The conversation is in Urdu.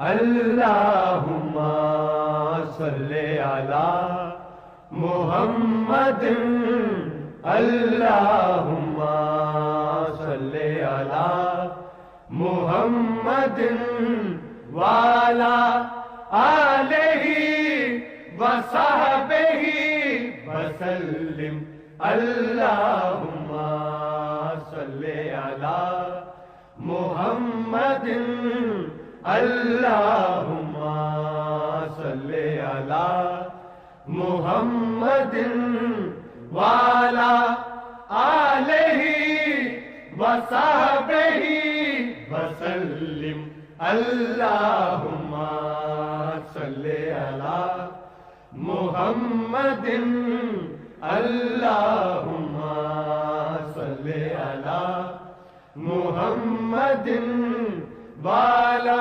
اللہم صلی علی محمد اللہم صلی علی محمد وعلی آلہ وصحبہ وسلم اللہم صلی علی محمد اللہم صلی علی محمد وعلی آلہ وصحبہ وسلم اللہم صلی علی محمد اللہم صلی علی محمد وعلی